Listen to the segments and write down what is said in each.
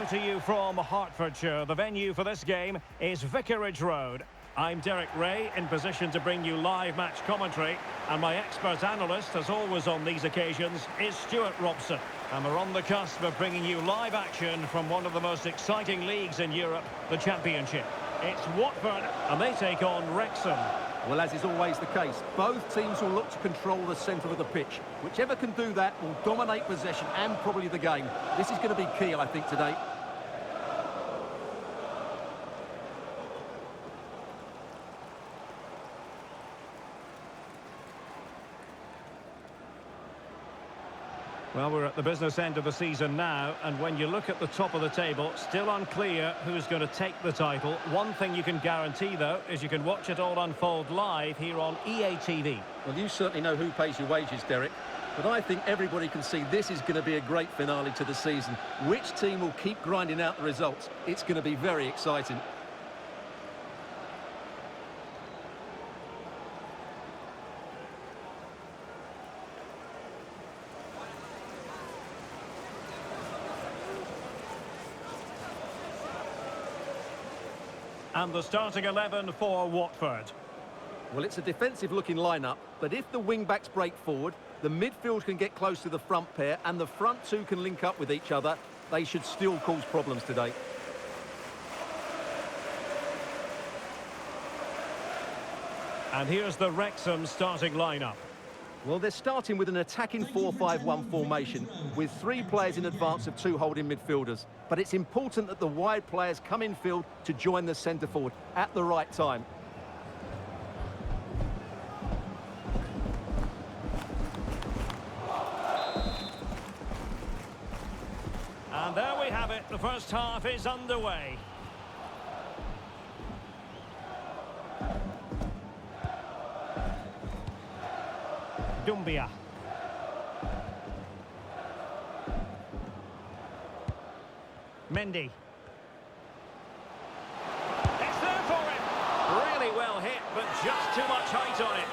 to you from Hertfordshire. The venue for this game is Vicarage Road. I'm Derek Ray, in position to bring you live match commentary, and my expert analyst, as always on these occasions, is Stuart Robson. And we're on the cusp of bringing you live action from one of the most exciting leagues in Europe, the Championship. It's Watford, and they take on Wrexham. Well, as is always the case, both teams will look to control the centre of the pitch. Whichever can do that will dominate possession and probably the game. This is going to be key, I think, today. Well, we're at the business end of the season now, and when you look at the top of the table, still unclear who's going to take the title. One thing you can guarantee, though, is you can watch it all unfold live here on EA TV. Well, you certainly know who pays your wages, Derek. But I think everybody can see this is going to be a great finale to the season. Which team will keep grinding out the results? It's going to be very exciting. And the starting 11 for Watford. Well, it's a defensive-looking lineup, but if the wing-backs break forward, the midfield can get close to the front pair, and the front two can link up with each other, they should still cause problems today. And here's the Wrexham starting lineup. Well, they're starting with an attacking 4-5-1 formation with 3 players in advance of 2 holding midfielders. But it's important that the wide players come in field to join the centre forward at the right time. And there we have it. The first half is underway. Dumbia. Mendy. It's there for him. Really well hit, but just too much height on it.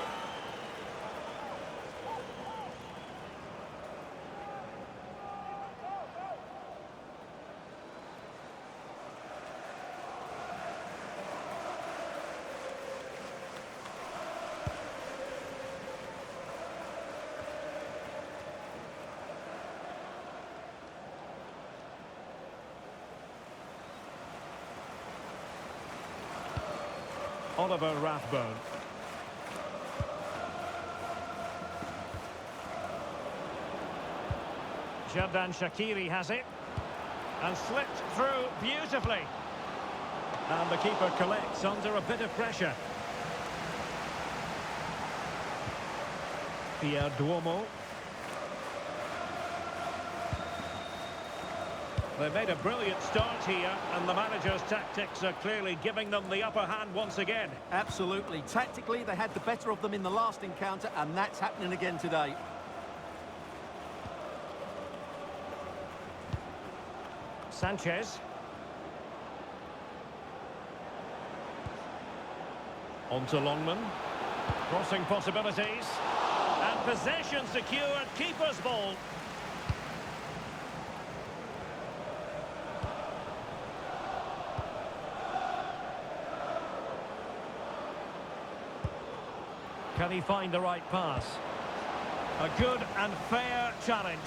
Oliver Rathbone. Xherdan Shaqiri has it. And slipped through beautifully. And the keeper collects under a bit of pressure. Pierre Duomo. They made a brilliant start here, and the manager's tactics are clearly giving them the upper hand once again. Absolutely. Tactically, they had the better of them in the last encounter, and that's happening again today. Sanchez. On to Longman. Crossing possibilities. And possession secured. Keeper's ball. Can he find the right pass? A good and fair challenge.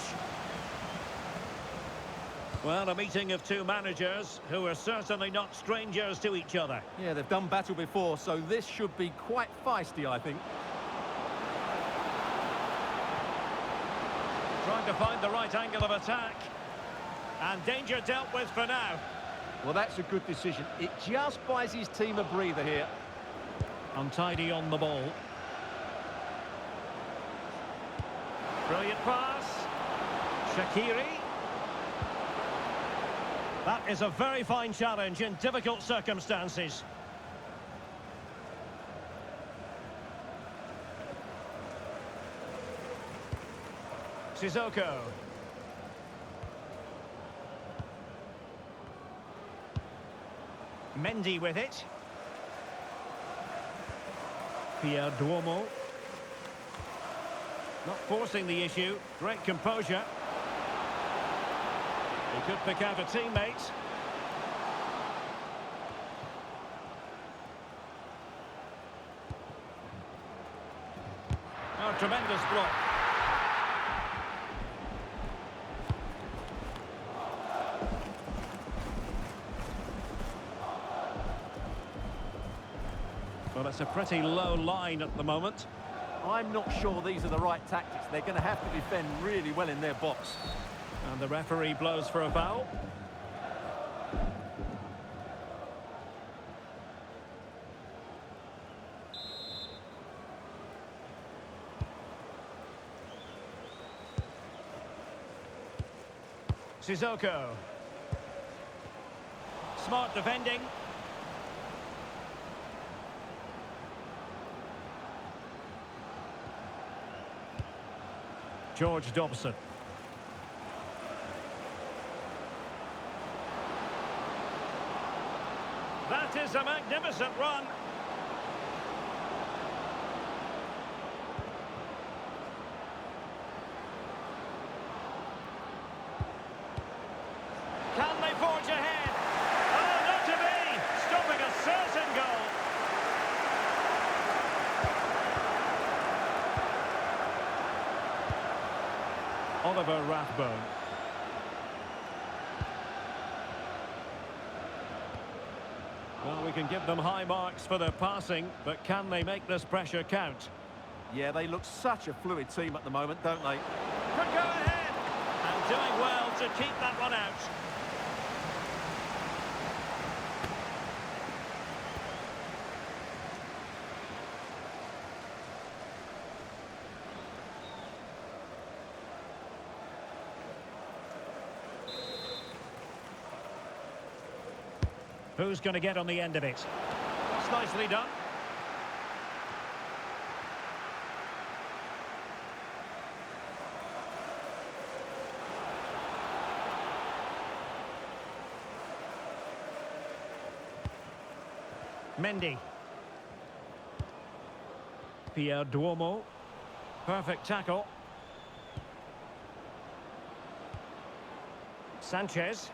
Well, a meeting of 2 managers who are certainly not strangers to each other. Yeah, they've done battle before, so this should be quite feisty, I think. Trying to find the right angle of attack. And danger dealt with for now. Well, that's a good decision. It just buys his team a breather here. Untidy on the ball. Brilliant pass. Shaqiri. That is a very fine challenge in difficult circumstances. Sissoko. Mendy with it. Pierre Duomo. Not forcing the issue. Great composure. He could pick out a teammate. Oh, tremendous block. Well, it's a pretty low line at the moment. I'm not sure these are the right tactics. They're going to have to defend really well in their box. And the referee blows for a foul. Sissoko. Smart defending. George Dobson. That is a magnificent run. Can they forge ahead? Oh, not to be! Stopping a certain goal. Oliver Rathbone. Well, we can give them high marks for their passing, but can they make this pressure count? Yeah, they look such a fluid team at the moment, don't they? Could go ahead! And doing well to keep that one out. Who's going to get on the end of it? That's nicely done. Mendy. Pierre Duomo. Perfect tackle. Sanchez.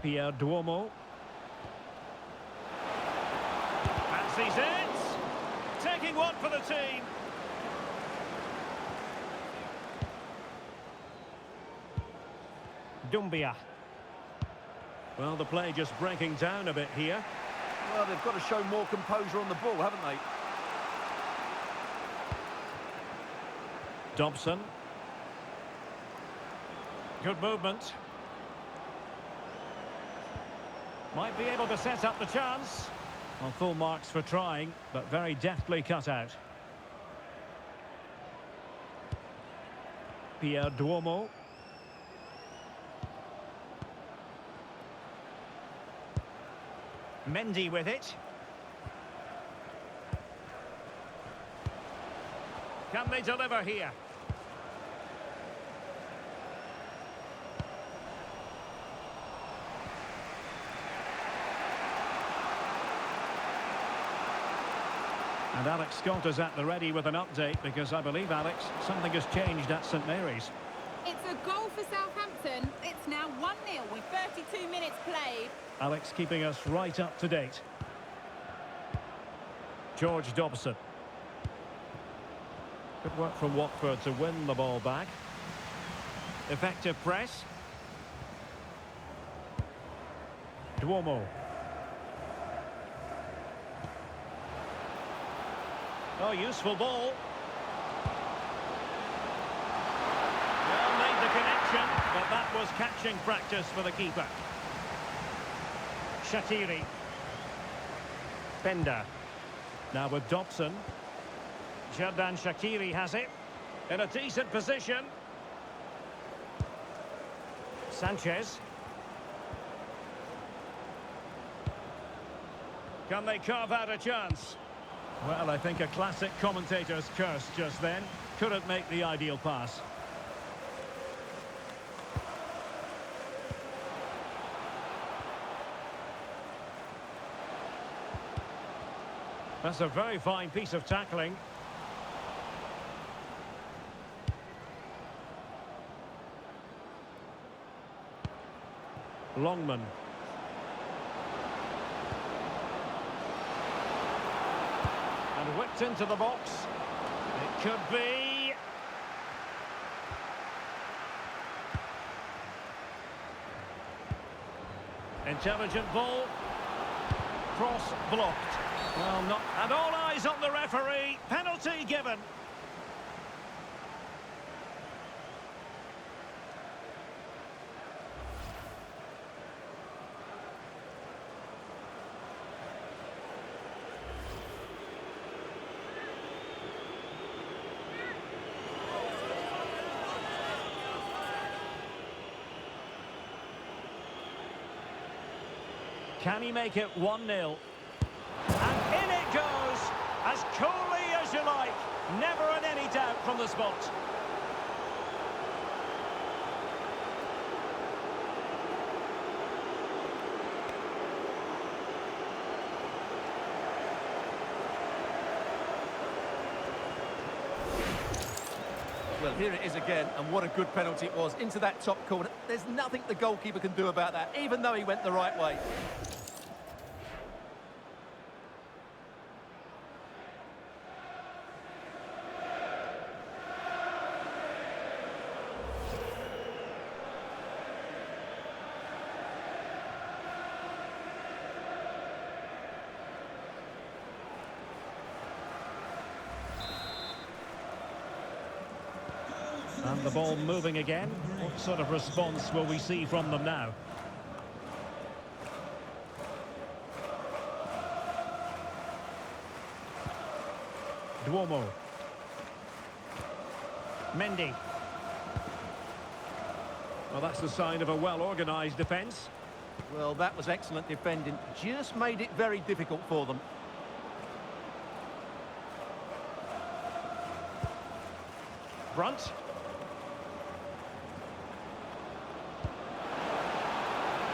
Pierre Duomo. Fancies it. Taking one for the team. Doumbia. Well, the play just breaking down a bit here. Well, they've got to show more composure on the ball, haven't they? Dobson. Good movement. Might be able to set up the chance. Well, full marks for trying, but very deftly cut out. Pierre Duomo. Mendy with it. Can they deliver here? And Alex Scott is at the ready with an update because I believe, Alex, something has changed at St Mary's. It's a goal for Southampton. It's now 1-0 with 32 minutes played. Alex keeping us right up to date. George Dobson. Good work from Watford to win the ball back. Effective press. Duomo. Oh, useful ball. Well, made the connection, but that was catching practice for the keeper. Shatiri. Bender. Now with Dobson. Xherdan Shaqiri has it. In a decent position. Sanchez. Can they carve out a chance? Well, I think a classic commentator's curse just then. Couldn't make the ideal pass. That's a very fine piece of tackling. Longman. And whipped into the box. It could be. Intelligent ball. Cross blocked. Well, not. And all eyes on the referee. Penalty given. Can he make it 1-0? And in it goes, as coolly as you like. Never in any doubt from the spot. Well, here it is again, and what a good penalty it was. Into that top corner. There's nothing the goalkeeper can do about that, even though he went the right way. And the ball moving again. What sort of response will we see from them now? Duomo. Mendy. Well, that's the sign of a well-organised defence. Well, that was excellent defending. Just made it very difficult for them. Brunt.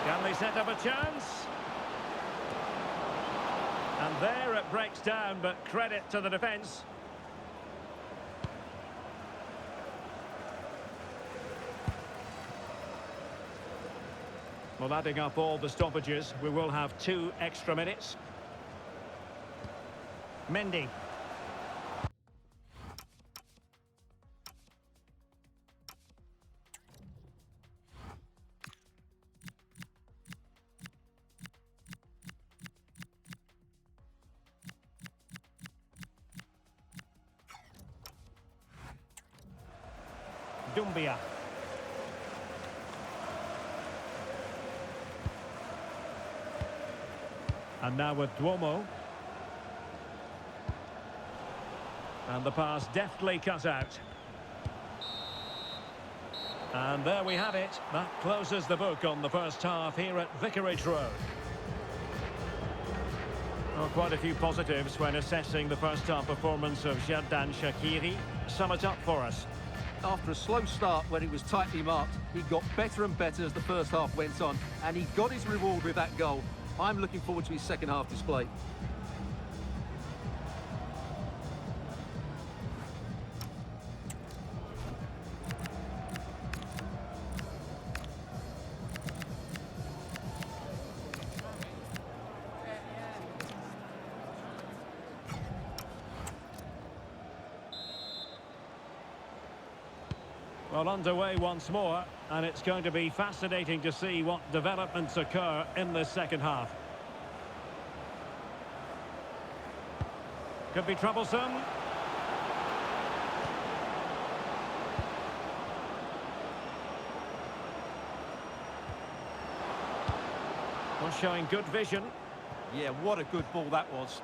Can they set up a chance? And there it breaks down, but credit to the defence. Well, adding up all the stoppages, we will have 2 extra minutes. Mendy. Dumbia. And now with Duomo. And the pass deftly cut out. And there we have it. That closes the book on the first half here at Vicarage Road. Well, quite a few positives when assessing the first half performance of Xherdan Shaqiri. Sum it up for us. After a slow start when he was tightly marked, he got better and better as the first half went on, and he got his reward with that goal. I'm looking forward to his second half display. Well, underway once more, and it's going to be fascinating to see what developments occur in this second half. Could be troublesome. Well, showing good vision. Yeah, what a good ball that was.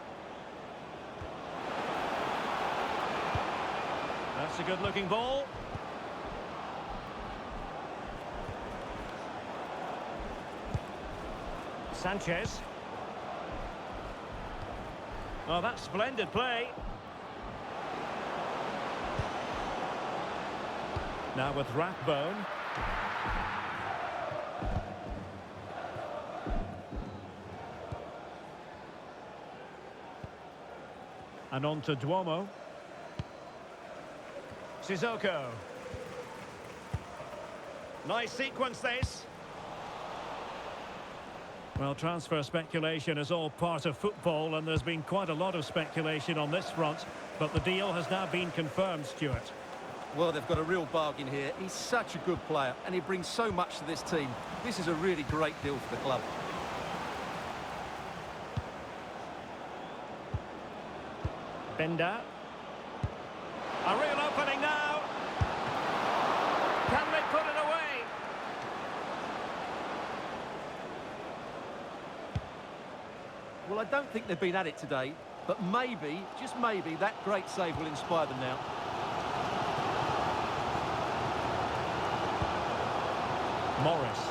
That's a good-looking ball. Sanchez. Oh, that's splendid play. Now with Rathbone. And on to Duomo. Sissoko. Nice sequence, this. Well, transfer speculation is all part of football, and there's been quite a lot of speculation on this front, but the deal has now been confirmed, Stuart. Well, they've got a real bargain here. He's such a good player, and he brings so much to this team. This is a really great deal for the club. Bender. A real opening now. Can they put it away? Well, I don't think they've been at it today, but maybe, just maybe, that great save will inspire them now. Morris.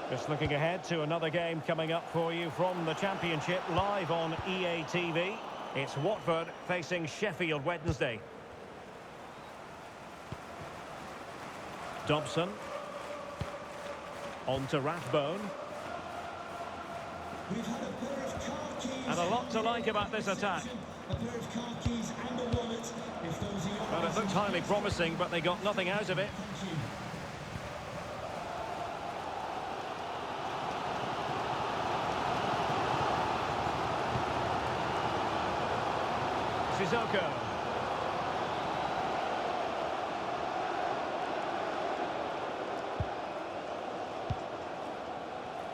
Just looking ahead to another game coming up for you from the Championship, live on EA TV. It's Watford facing Sheffield Wednesday. Dobson. On to Rathbone. And a lot to like about this attack. Well, it looked highly promising, but they got nothing out of it. Sissoko.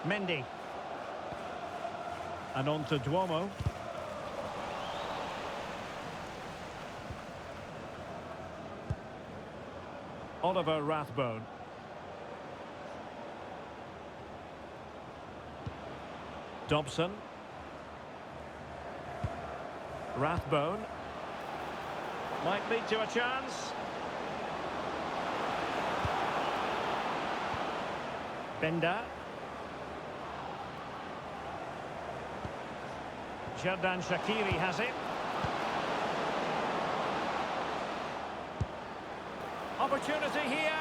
Mendy. And on to Duomo. Oliver Rathbone. Dobson. Rathbone. Might lead to a chance. Bender. Xherdan Shaqiri has it. Opportunity here.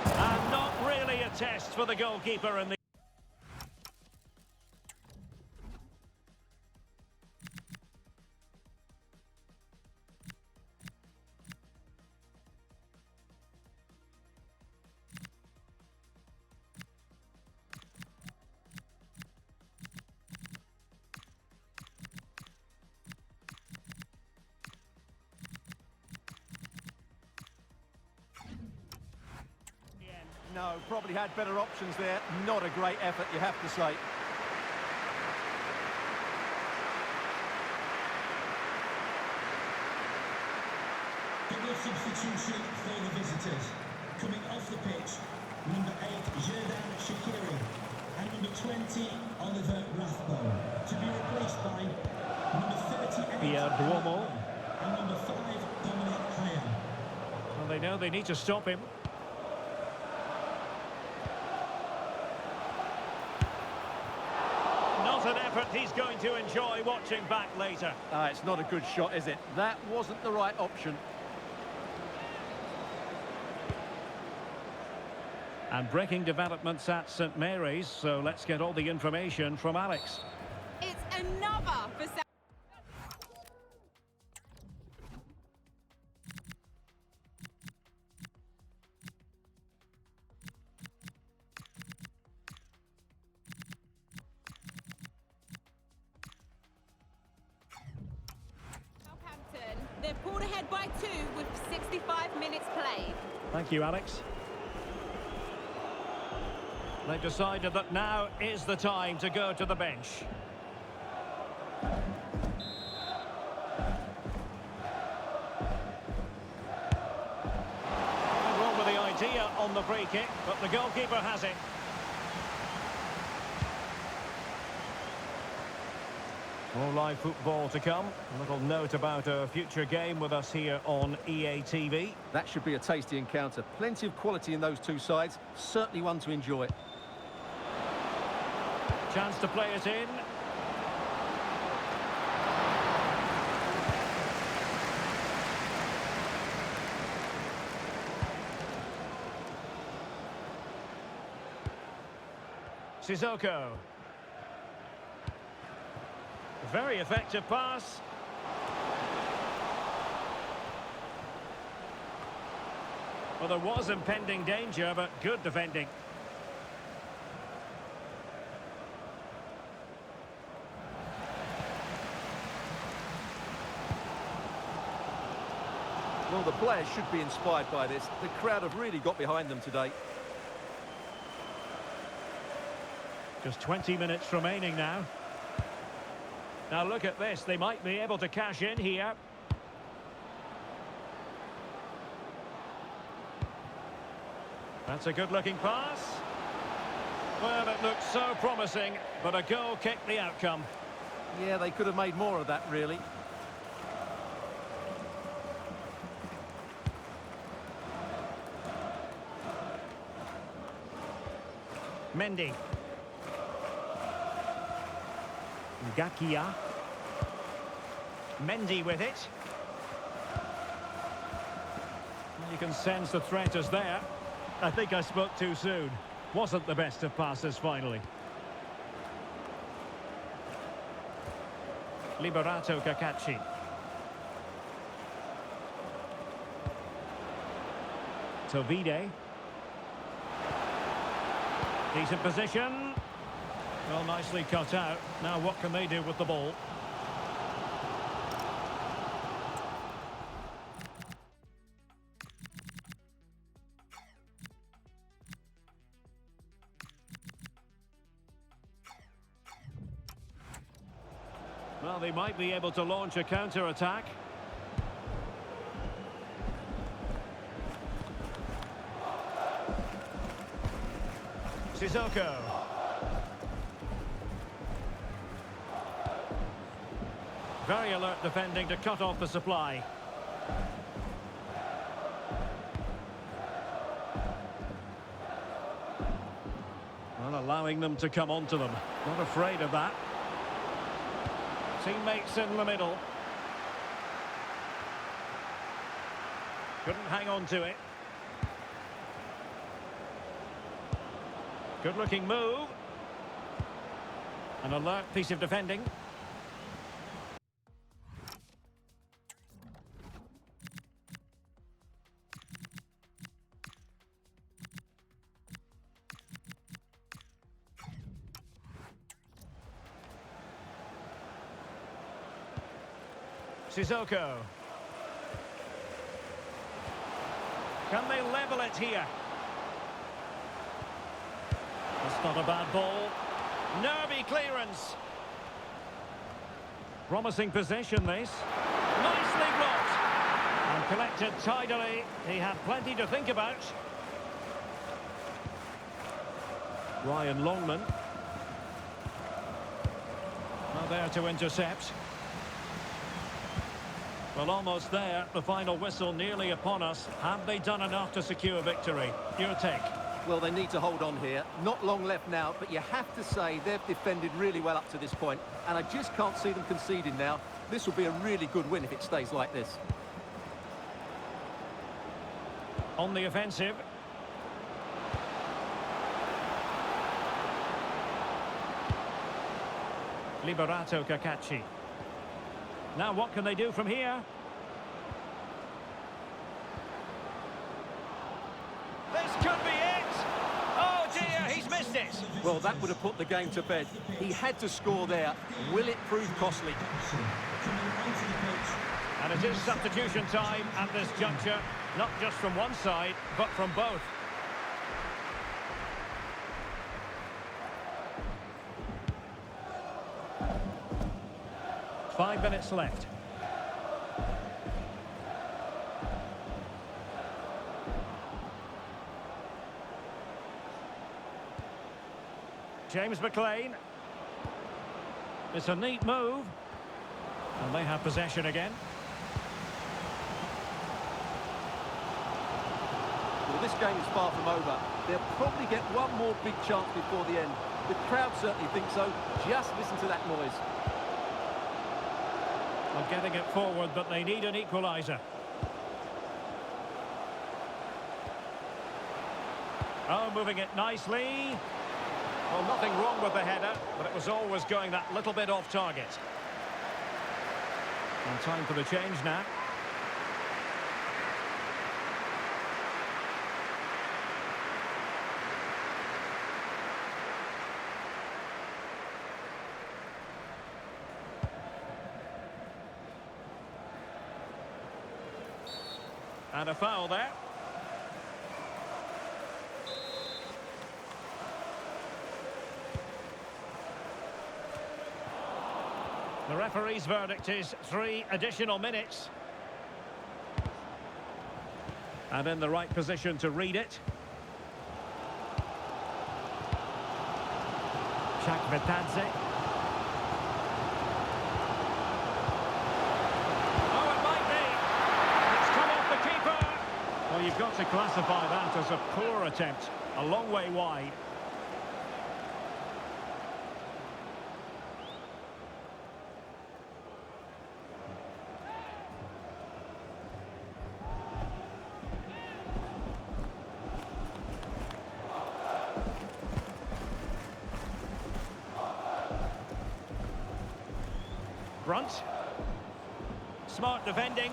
And not really a test for the goalkeeper in the... No, probably had better options there. Not a great effort, you have to say. Double substitution for the visitors. Coming off the pitch, number 8, Xherdan Shaqiri, and number 20, Oliver Rathbone. To be replaced by number 38, Pierre Duomo. and number 5, Dominic Hayam. Well, they know they need to stop him. Not an effort he's going to enjoy watching back later. It's not a good shot, is it? That wasn't the right option. And breaking developments at St Mary's, so let's get all the information from Alex. It's another for Southampton. They're pulled ahead by 2 with 65 minutes played. Thank you, Alex. They've decided that now is the time to go to the bench. Went wrong with the idea on the free kick, but the goalkeeper has it. More live football to come. A little note about a future game with us here on EA TV. That should be a tasty encounter. Plenty of quality in those two sides. Certainly one to enjoy. Chance to play it in. Sissoko. Very effective pass. Well, there was impending danger, but good defending. Well, the players should be inspired by this. The crowd have really got behind them today. Just 20 minutes remaining now. Now look at this, they might be able to cash in here. That's a good-looking pass. Well, it looked so promising, but a goal kicked the outcome. Yeah, they could have made more of that, really. Mendy. Ngakia. Mendy with it. You can sense the threat is there. I think I spoke too soon. Wasn't the best of passes finally. Liberato Cacaci. Tovide. Decent position. Well, nicely cut out. Now what can they do with the ball? Well, they might be able to launch a counter-attack. Sissoko. Very alert defending to cut off the supply. Well, allowing them to come onto them. Not afraid of that. Teammates in the middle. Couldn't hang on to it. Good looking move. An alert piece of defending. Sissoko. Can they level it here? That's not a bad ball. Nervy clearance. Promising possession, this. Nicely blocked. And collected tidily. He had plenty to think about. Ryan Longman. Well, there to intercept. Well, almost there. The final whistle nearly upon us. Have they done enough to secure victory? Your take? Well, they need to hold on here. Not long left now, but you have to say they've defended really well up to this point, and I just can't see them conceding now. This will be a really good win if it stays like this. On the offensive. Liberato Cacaci. Now what can they do from here? This could be it! Oh dear, he's missed it! Well, that would have put the game to bed. He had to score there. Will it prove costly? And it is substitution time at this juncture, not just from one side, but from both. Five minutes left. James McLean. It's a neat move. And they have possession again. Well, this game is far from over. They'll probably get one more big chance before the end. The crowd certainly think so. Just listen to that noise. Well, getting it forward, but they need an equaliser. Oh, moving it nicely. Well, nothing wrong with the header, but it was always going that little bit off target. And time for the change now. And a foul there. The referee's verdict is 3 additional minutes. And in the right position to read it. Shakvetadze. Oh, it might be. It's come off the keeper. Well, you've got to classify that as a poor attempt. A long way wide. Brunt. Smart defending.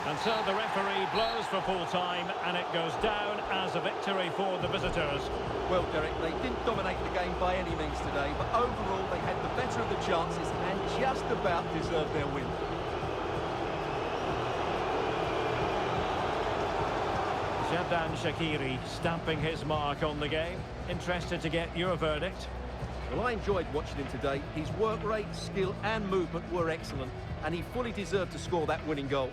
And so the referee blows for full time, and it goes down as a victory for the visitors. Well, Derek, they didn't dominate the game by any means today, but overall they had the better of the chances and just about deserved their win. Xherdan Shaqiri stamping his mark on the game. Interested to get your verdict. Well, I enjoyed watching him today. His work rate, skill and movement were excellent, and he fully deserved to score that winning goal.